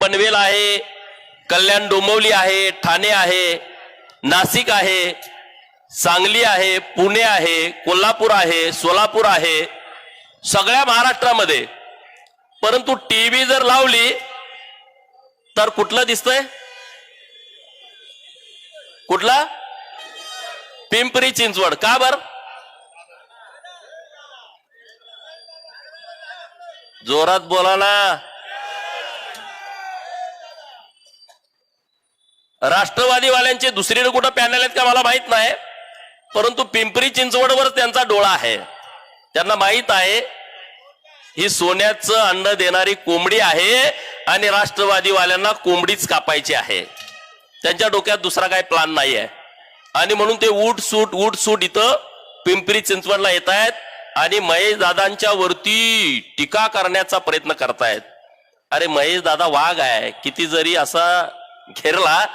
पनवेल आहे, कल्याण डोंबिवली आहे, ठाणे आहे, नाशिक आहे, सांगली आहे, पुणे आहे, कोल्हापूर आहे, सोलापूर आहे, सगळ्या महाराष्ट्रामध्ये. परंतु टीव्ही जर लावली तर कुठलं दिसतंय? कुठला? पिंपरी चिंचवड. का बर? जोरात बोला ना. राष्ट्रवादीवाल्यांचे दुसरीकडे कुठं पॅनल आहेत का मला माहित नाही, परंतु पिंपरी चिंचवडवर त्यांचा डोळा आहे. त्यांना माहित आहे ही सोन्याचं अंड देणारी कोंबडी आहे आणि राष्ट्रवादीवाल्यांना कोंबडीच कापायची आहे. त्यांच्या डोक्यात दुसरा काही प्लान नाही आहे. आणि म्हणून ते उठ सूट इथं पिंपरी चिंचवडला येत आहेत आणि महेश दादांच्या वरती टीका करण्याचा प्रयत्न करतायत. अरे महेश दादा वाघ आहे, किती जरी असा घेरला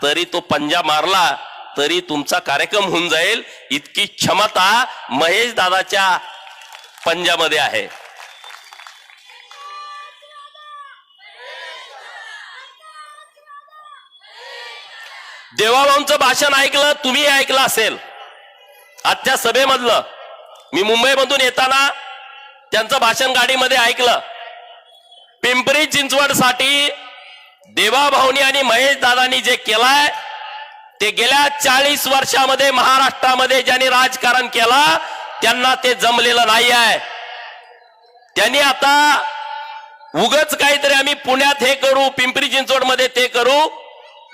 तरी तो पंजा मारला तरी तुमचा कार्यक्रम होऊन जाईल, इतकी क्षमता महेश दादाच्या पंजामध्ये आहे. देवाभाऊंचं भाषण ऐकलं, तुम्ही ऐकलं असेल आजच्या सभेमधलं. मी मुंबईमधून येताना त्यांचं भाषण गाडीमध्ये ऐकलं. पिंपरी चिंचवड साठी देवाभाऊनी आणि महेश दादांनी जे केलाय ते गेल्या 40 वर्षामध्ये महाराष्ट्रामध्ये ज्यांनी राजकारण केला त्यांना ते जमलेलं नाही आहे. त्यांनी आता उगच काहीतरी आम्ही पुण्यात हे करू, पिंपरी चिंचवडमध्ये ते करू,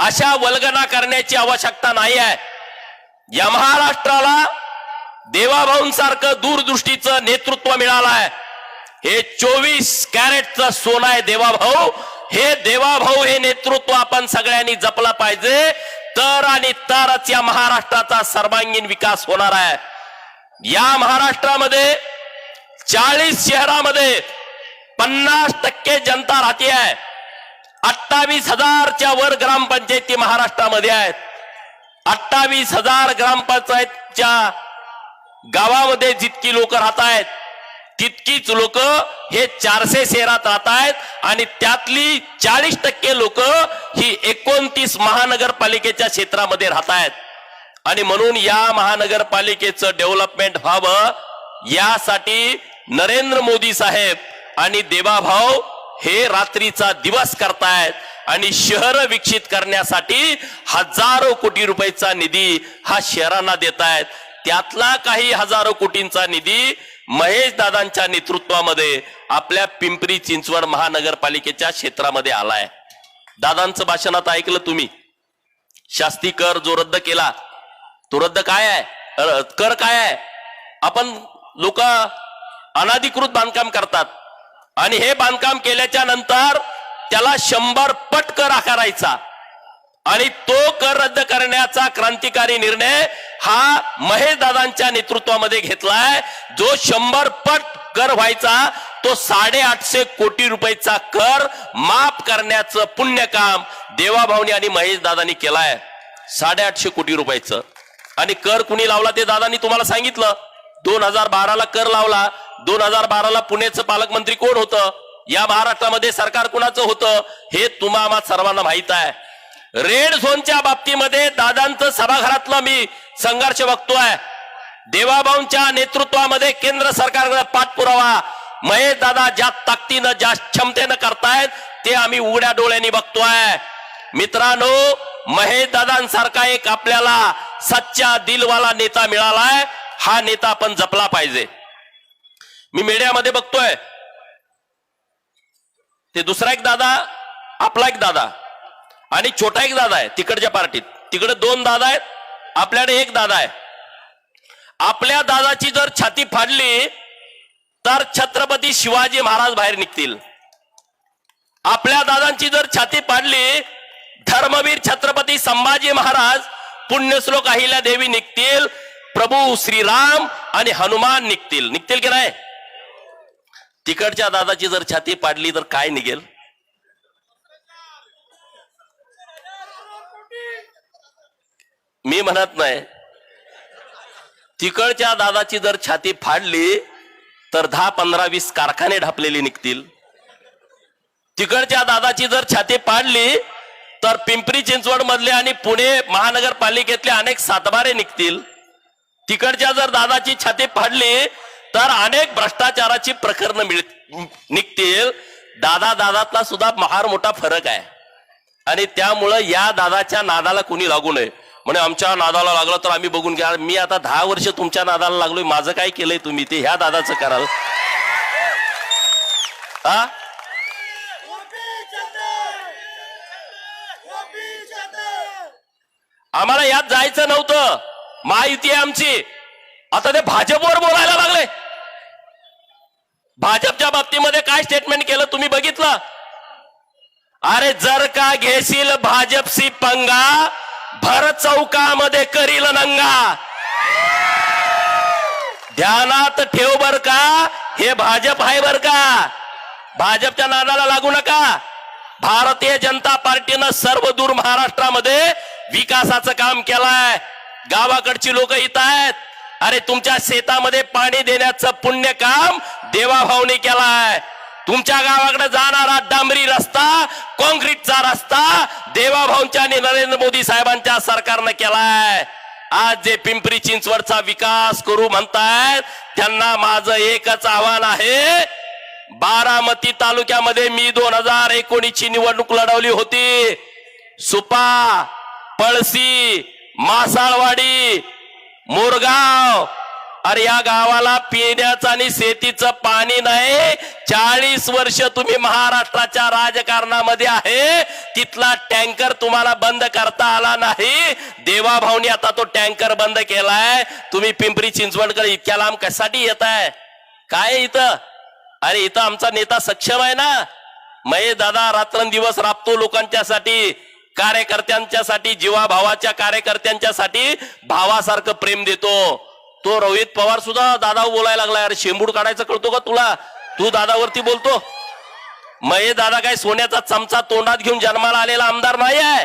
अशा वल्गना करण्याची आवश्यकता नाही आहे. या महाराष्ट्राला देवाभाऊंसारखं दूरदृष्टीचं नेतृत्व मिळालं आहे. हे 24 कॅरेटचं सोनं आहे देवाभाऊ. हे देवाभाऊ हे नेतृत्व आपण सगळ्यांनी जपला पाहिजे, तर आणि तरच या महाराष्ट्राचा सर्वांगीण विकास होणार आहे. या महाराष्ट्रामध्ये 40 शहरामध्ये 50% जनता राहते आहे. 28,000च्या वर ग्रामपंचायती महाराष्ट्रामध्ये आहेत. 28,000 ग्रामपंचायतच्या गावामध्ये जितकी लोक राहत आहेत तितकीच लोक हे 400 शहरात राहत आहेत आणि त्यातली 40% लोक ही 29 महानगरपालिकेच्या क्षेत्रामध्ये राहत आहेत. आणि म्हणून या महानगरपालिकेचं डेव्हलपमेंट व्हावं यासाठी नरेंद्र मोदी साहेब आणि देवाभाऊ हे रात्रीचा दिवस करतायत आणि शहर विकसित करण्यासाठी हजारो कोटी रुपयाचा निधी हा शहरांना देतायत. त्यातला काही हजारो कोटींचा निधी महेश दादांच्या नेतृत्वामध्ये आपल्या पिंपरी चिंचवड महानगरपालिकेच्या क्षेत्रामध्ये आलाय. दादांचं भाषण आता ऐकलं तुम्ही. शास्ती कर जो रद्द केला तो रद्द काय आहे? कर काय आहे? आपण लोक अनाधिकृत बांधकाम करतात आणि हे बांधकाम केल्याच्या नंतर त्याला 100 पट कर आकारायचा आणि तो कर रद्द करण्याचा क्रांतिकारी निर्णय हा महेश दादांच्या नेतृत्वामध्ये घेतलाय. जो 100 पट कर व्हायचा तो 850 कोटी रुपयाचा कर माफ करण्याचं पुण्य काम देवाभाऊनी आणि महेश दादांनी केलाय. 850 कोटी रुपयाचं. आणि कर कुणी लावला ते दादांनी तुम्हाला सांगितलं. 2012ला कर लावला. 2012ला पुण्याचं पालकमंत्री कोण होतं? या महाराष्ट्रामध्ये सरकार कुणाचं होतं हे तुम्हाला सर्वांना माहित आहे. रेड झोनच्या बाबतीमध्ये दादांचं सभागृहातलं मी संघर्ष बघतोय. देवाभाऊंच्या नेतृत्वामध्ये केंद्र सरकारकडे पाठपुरावा महेश दादा ज्या ताकदीनं ज्या क्षमतेनं करतायत ते आम्ही उघड्या डोळ्यांनी बघतोय. मित्रांनो, महेश दादांसारखा एक आपल्याला सच्चा दिलवाला नेता मिळालाय. हा नेता आपण जपला पाहिजे. मी मीडियामध्ये बघतोय ते दुसरा एक दादा, आपला एक दादा आणि छोटा एक दादा आहे तिकडच्या पार्टीत. तिकडे 2 दादा आहेत, आपल्याकडे एक दादा आहे. आपल्या दादाची जर छाती फाडली तर छत्रपती शिवाजी महाराज बाहेर निघतील. आपल्या दादांची जर छाती फाडली धर्मवीर छत्रपती संभाजी महाराज, पुण्यश्लोक अहिल्या देवी निघतील, प्रभू श्रीराम आणि हनुमान निघतील. निघतील की नाही? तिकडच्या दादाची जर छाती पाडली तर काय निघेल? मी म्हणत नाही. तिकडच्या दादाची जर छाती फाडली तर 10, 15, 20 कारखाने ढापलेले निघतील. तिकडच्या दादाची जर छाती पाडली तर पिंपरी चिंचवड मधले आणि पुणे महानगरपालिकेतले अनेक सातबारे निघतील. तिकडच्या जर दादाची छाती पाडली तर अनेक भ्रष्टाचाराची प्रकरणं निघतील. दादातला सुद्धा फार मोठा फरक आहे आणि त्यामुळं या दादाच्या नादाला कुणी लागू नये. म्हणे आमच्या नादाला लागलं तर आम्ही बघून घ्या. मी आता 10 वर्ष तुमच्या नादाला लागलोय, माझं काय केलंय तुम्ही ते ह्या दादाचं कराल. हा आम्हाला यात जायचं नव्हतं. महायुती आहे आमची. आता ते भाजपवर बोलायला लागले. भाजपच्या बाबतीमध्ये काय स्टेटमेंट केलं तुम्ही बघितलं. अरे जर का घेशील भाजपशी पंगा भर चौकामध्ये करील नंगा. ध्यानात ठेव बर का, हे भाजप आहे बर का. भाजपच्या नादाला लागू नका. भारतीय जनता पार्टीनं सर्व दूर महाराष्ट्रामध्ये विकासाचं काम केलंय. गावाकडची लोक इथं आहेत. अरे तुमच्या शेतामध्ये पाणी देण्याचं पुण्य काम देवाभाऊनी केलाय. तुमच्या गावाकडे जाणारा डांबरी रस्ता, कॉन्क्रीटचा रस्ता देवाभाऊंच्या आणि नरेंद्र मोदी साहेबांच्या सरकारनं केलाय. आज जे पिंपरी चिंचवडचा विकास करू म्हणतायत त्यांना माझं एकच आव्हान आहे. बारामती तालुक्यामध्ये मी 2019 ची निवडणूक लढवली होती. सुपा, पळसी, मासाळवाडी, मोरगाव, अरे या गावाला पिण्याचं आणि शेतीचं पाणी नाही. 40 वर्ष तुम्ही महाराष्ट्राच्या राजकारणामध्ये आहे. तिथला टँकर तुम्हाला बंद करता आला नाही. देवाभाऊनी आता तो टँकर बंद केलाय. तुम्ही पिंपरी चिंचवडकडे इतक्या लांब कशासाठी येत आहे. काय इथं. अरे इथं आमचा नेता सक्षम आहे ना. महेश दादा रात्रंदिवस राबतो लोकांच्यासाठी, कार्यकर्त्यांच्यासाठी, जीवाभावाच्या कार्यकर्त्यांच्यासाठी भावासारखं प्रेम देतो. तो रोहित पवार सुद्धा दादा बोलायला लागलाय. अरे शेंबूड काढायचं कळतो का तुला. तू दादावरती बोलतो. महेश दादा काय सोन्याचा चमचा तोंडात घेऊन जन्माला आलेला आमदार नाही आहे.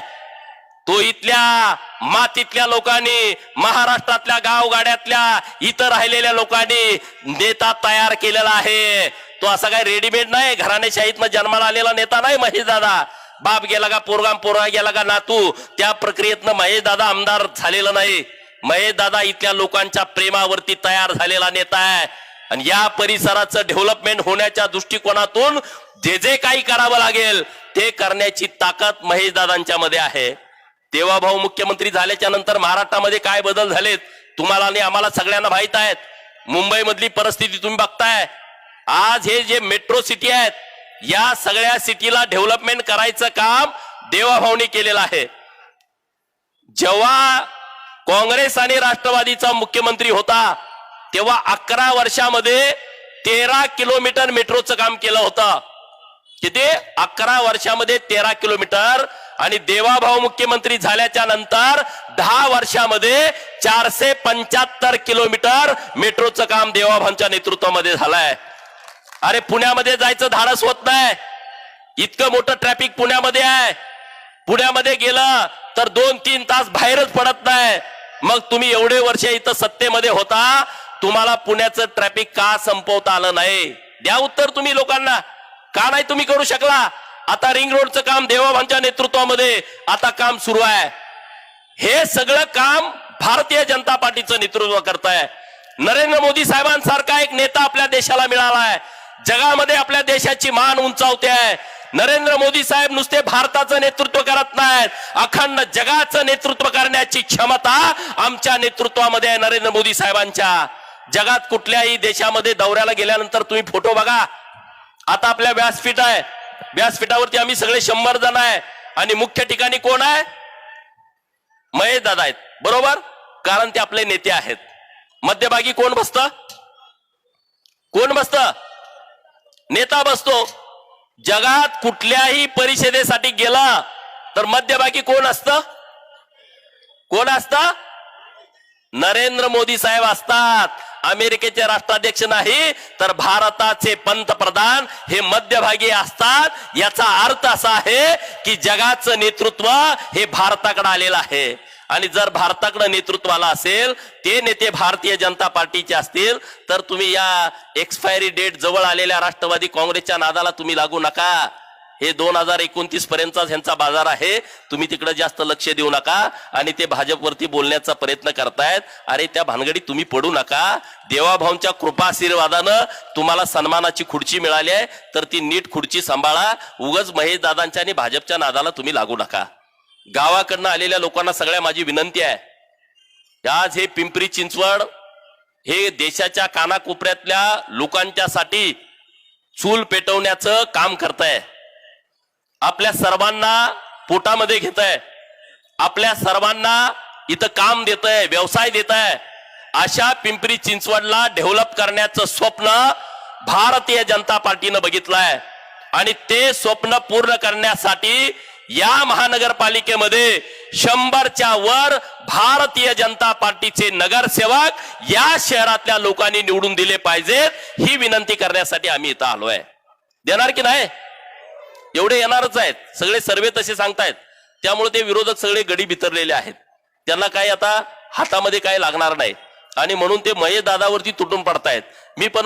तो इथल्या मातीतल्या लोकांनी, महाराष्ट्रातल्या गावगाड्यातल्या इतर राहिलेल्या लोकांनी नेता तयार केलेला आहे. तो असा काय रेडीमेड नाही, घराणेशाहीतनं जन्माला आलेला नेता नाही महेश दादा. बाप गेला का पोरगा, पोरगा गेला का नातू, त्या प्रक्रियेतनं महेश दादा आमदार झालेला नाही. महेश दादा इथल्या लोकांच्या प्रेमावरती तयार झालेला नेता आहे. आणि या परिसराचं डेव्हलपमेंट होण्याच्या दृष्टिकोनातून जे जे काही करावं लागेल ते करण्याची ताकद महेश दादांच्या मध्ये आहे. देवाभाऊ मुख्यमंत्री झाल्याच्या नंतर महाराष्ट्रामध्ये काय बदल झालेत तुम्हाला आणि आम्हाला सगळ्यांना माहित आहेत. मुंबई मधली परिस्थिती तुम्ही बघताय. आज हे जे मेट्रो सिटी आहेत या सगळ्या सिटीला डेव्हलपमेंट करायचं काम देवाभाऊनी केलेलं आहे. जेव्हा काँग्रेस आणि राष्ट्रवादीचा मुख्यमंत्री होता तेव्हा 11 वर्षामध्ये 13 किलोमीटर मेट्रोचं काम केलं होतं. किती? 11 वर्षामध्ये 13 किलोमीटर. आणि देवाभाऊ मुख्यमंत्री झाल्याच्या नंतर 10 वर्षामध्ये 475 किलोमीटर मेट्रोचं काम देवाभाऊंच्या नेतृत्वामध्ये झालंय. अरे पुण्यामध्ये जायचं धाडस होत नाही. इतकं मोठं ट्रॅफिक पुण्यामध्ये आहे. पुण्यामध्ये गेलं तर 2-3 तास बाहेरच पडत नाही. मग तुम्ही एवढे वर्ष इथं सत्तेमध्ये होता, तुम्हाला पुण्याचं ट्रॅफिक का संपवता आलं नाही? द्या उत्तर तुम्ही लोकांना. का नाही तुम्ही करू शकला? आता रिंग रोडचं काम देवाभाऊंच्या नेतृत्वामध्ये आता काम सुरू आहे. हे सगळं काम भारतीय जनता पार्टीचं नेतृत्व करताय. नरेंद्र मोदी साहेबांसारखा एक नेता आपल्या देशाला मिळाला आहे. जगामध्ये आपल्या देशाची मान उंचावते आहे. नरेंद्र मोदी साहेब नुसते भारताचं नेतृत्व करत नाहीत, अखंड जगाचं नेतृत्व करण्याची क्षमता आमच्या नेतृत्वामध्ये आहे नरेंद्र मोदी साहेबांच्या. जगात कुठल्याही देशामध्ये दौऱ्याला गेल्यानंतर तुम्ही फोटो बघा. आता आपल्या व्यासपीठ आहे, व्यासपीठावरती आम्ही सगळे 100 जण आहे आणि मुख्य ठिकाणी कोण आहे? महेश दादा आहेत, बरोबर? कारण ते आपले नेते आहेत. मध्यभागी कोण बसतं? कोण बसतं? नेता बसतो. जगात कुठल्याही परिषदेसाठी गेला तर मध्यभागी कोण असतं? कोण असतं? नरेंद्र मोदी साहेब असतात. अमेरिकेचे राष्ट्राध्यक्ष नाही तर भारताचे पंतप्रधान हे मध्यभागी असतात. याचा अर्थ असा आहे की जगाचं नेतृत्व हे भारताकडे आलेलं आहे. आणि जर भारताकडे नेतृत्व आलं असेल, ते नेते भारतीय जनता पार्टीचे असतील, तर तुम्ही या एक्सपायरी डेट जवळ आलेल्या राष्ट्रवादी काँग्रेसच्या नादाला तुम्ही लागू नका. हे 2029 पर्यंतचा ह्यांचा बाजार आहे. तुम्ही तिकडे जास्त लक्ष देऊ नका आणि ते भाजपवरती बोलण्याचा प्रयत्न करतायत. अरे त्या भानगडीत तुम्ही पडू नका. देवाभाऊंच्या कृपा आशीर्वादानं तुम्हाला सन्मानाची खुर्ची मिळाली आहे, तर ती नीट खुर्ची सांभाळा. उगाच महेश दादांच्या आणि भाजपच्या नादाला तुम्ही लागू नका. गावाकडनं आलेल्या लोकांना सगळ्या माझी विनंती आहे, आज हे पिंपरी चिंचवड हे देशाच्या कानाकोपऱ्यातल्या लोकांच्यासाठी चूल पेटवण्याचं काम करताय. आपल्या सर्वांना पोटामध्ये घेताय, आपल्या सर्वांना इथं काम देतंय, व्यवसाय देतंय. अशा पिंपरी चिंचवडला डेव्हलप करण्याचं स्वप्न भारतीय जनता पार्टीनं बघितलंय आणि ते स्वप्न पूर्ण करण्यासाठी या महानगरपालिकेमध्ये 100च्या वर भारतीय जनता पार्टीचे नगरसेवक या शहरातल्या लोकांनी निवडून दिले पाहिजेत. ही विनंती करण्यासाठी आम्ही इथं आलोय. देणार की नाही? एवढे येणारच आहेत. सगळे सर्वे तसे सांगतायत. त्यामुळे ते विरोधक सगळे गडी बितरलेले आहेत. त्यांना काही आता हातामध्ये काही लागणार नाही आणि म्हणून ते महेश दादावरती तुटून पडतायत. मी पण